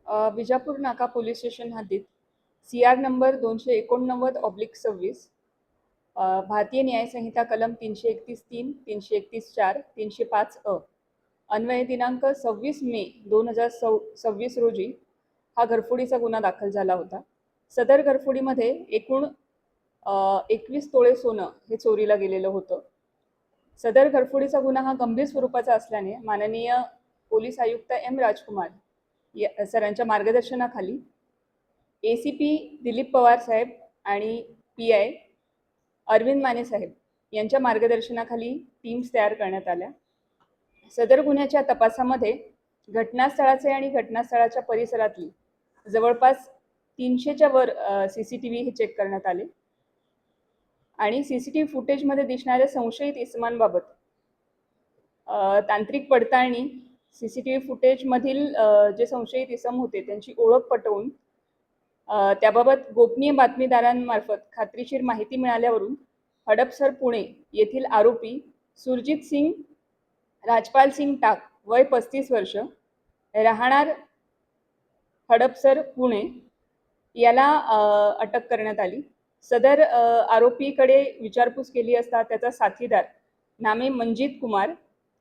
विजापूर नाका police station हद्दीत CR number 289/26 भारतीय न्याय संहिता कलम 331(3), 331(4), 305 अन्वये दिनांक 26 मे 2026 रोजी हा घरफोडीचा गुन्हा दाखल झाला होता। सदर घरफोडीमध्ये एकूण 21 तोळे सोनं हे चोरीला गेलेलं होतं। सदर घरफोडीचा गुन्हा हा गंभीर स्वरूपाचा असल्याने माननीय पोलीस आयुक्त M. राजकुमार सरांच्या मार्गदर्शनाखाली ACP दिलीप पवार साहेब आणि PI अरविंद माने साहेब यांच्या मार्गदर्शनाखाली टीम्स तयार करण्यात आल्या। सदर गुन्ह्याच्या तपासामध्ये घटनास्थळाचे आणि घटनास्थळाच्या परिसरातली जवळपास 300च्या वर CCTV हे चेक करण्यात आले आणि CCTV फुटेजमध्ये दिसणाऱ्या संशयित इसमांबाबत तांत्रिक पडताळणी, CCTV फुटेजमधील जे संशयित इसम होते त्यांची ओळख पटवून त्याबाबत गोपनीय बातमीदारांमार्फत खात्रीशीर माहिती मिळाल्यावरून हडपसर पुणे येथील आरोपी सुरजित सिंग राजपाल सिंग टाक वय 35 वर्ष राहणार हडपसर पुणे याला अटक करण्यात आली। सदर आरोपीकडे विचारपूस केली असता त्याचा साथीदार नामे मंजित कुमार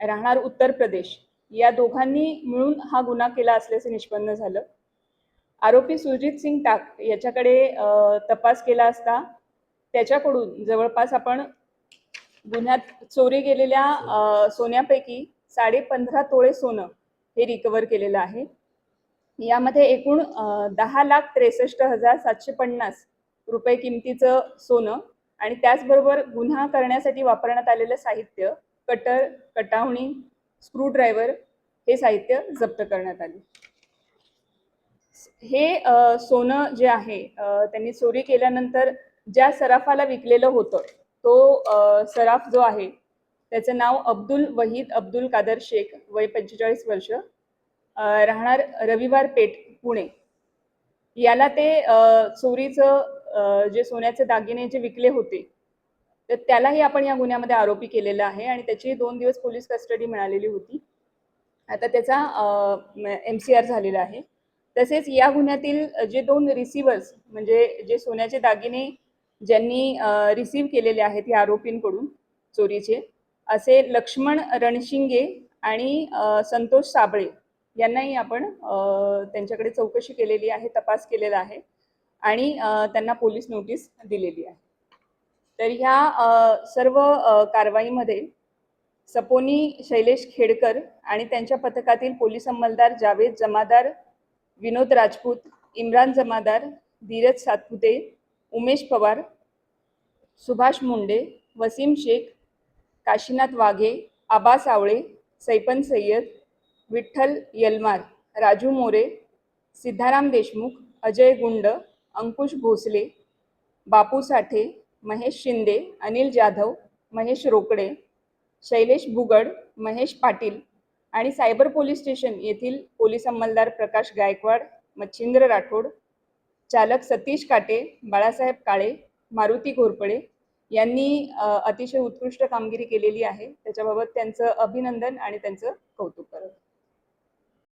राहणार उत्तर प्रदेश या दोघांनी मिळून हा गुन्हा केला असल्याचे निष्पन्न झालं। आरोपी सुरजित सिंग टाक याच्याकडे तपास केला असता त्याच्याकडून जवळपास आपण गुन्ह्यात चोरी गेलेल्या सोन्यापैकी 15.5 तोळे सोनं हे रिकव्हर केलेलं आहे। यामध्ये एकूण 10,63,750 रुपये किमतीचं सोनं आणि त्याचबरोबर गुन्हा करण्यासाठी वापरण्यात आलेलं साहित्य कटर, कटावणी, स्क्रूड्रायव्हर हे साहित्य जप्त करण्यात आले। हे सोनं जे आहे त्यांनी चोरी केल्यानंतर ज्या सराफाला विकलेलं होतं तो सराफ जो आहे त्याचं नाव अब्दुल वहीद अब्दुल कादर शेख वय 45 वर्ष राहणार रविवार पेठ पुणे याला ते चोरीचं जे सोन्याचे दागिने जे विकले होते तर त्यालाही आपण या गुन्ह्यामध्ये आरोपी केलेला आहे आणि त्याची 2 दिवस पोलीस कस्टडी मिळालेली होती। आता त्याचा MCR झालेला आहे। तसेच या गुन्ह्यातील जे 2 रिसिव्हर्स म्हणजे जे सोन्याचे दागिने ज्यांनी रिसीव्ह केलेले आहेत या आरोपींकडून चोरीचे असे लक्ष्मण रणशिंगे आणि संतोष साबळे यांनाही आपण त्यांच्याकडे चौकशी केलेली आहे, तपास केलेला आहे आणि त्यांना पोलीस नोटीस दिलेली आहे। तर ह्या सर्व कारवाईमध्ये सपोनी शैलेश खेडकर आणि त्यांच्या पथकातील पोलीस अंमलदार जावेद जमादार, विनोद राजपूत, इम्रान जमादार, धीरज सातपुते, उमेश पवार, सुभाष मुंडे, वसीम शेख, काशीनाथ वाघे, आबा सावळे, सैपन सय्यद, विठ्ठल यलमार, राजू मोरे, सिद्धाराम देशमुख, अजय गुंड, अंकुश भोसले, बापू साठे, महेश शिंदे, अनिल जाधव, महेश रोकडे, शैलेश बुगड, महेश पाटील आणि सायबर पोलीस स्टेशन येथील पोलीस अंमलदार प्रकाश गायकवाड, मच्छिंद्र राठोड, चालक सतीश काटे, बाळासाहेब काळे, मारुती घोरपडे यांनी अतिशय उत्कृष्ट कामगिरी केलेली आहे। त्याच्याबाबत त्यांचं अभिनंदन आणि त्यांचं कौतुक करत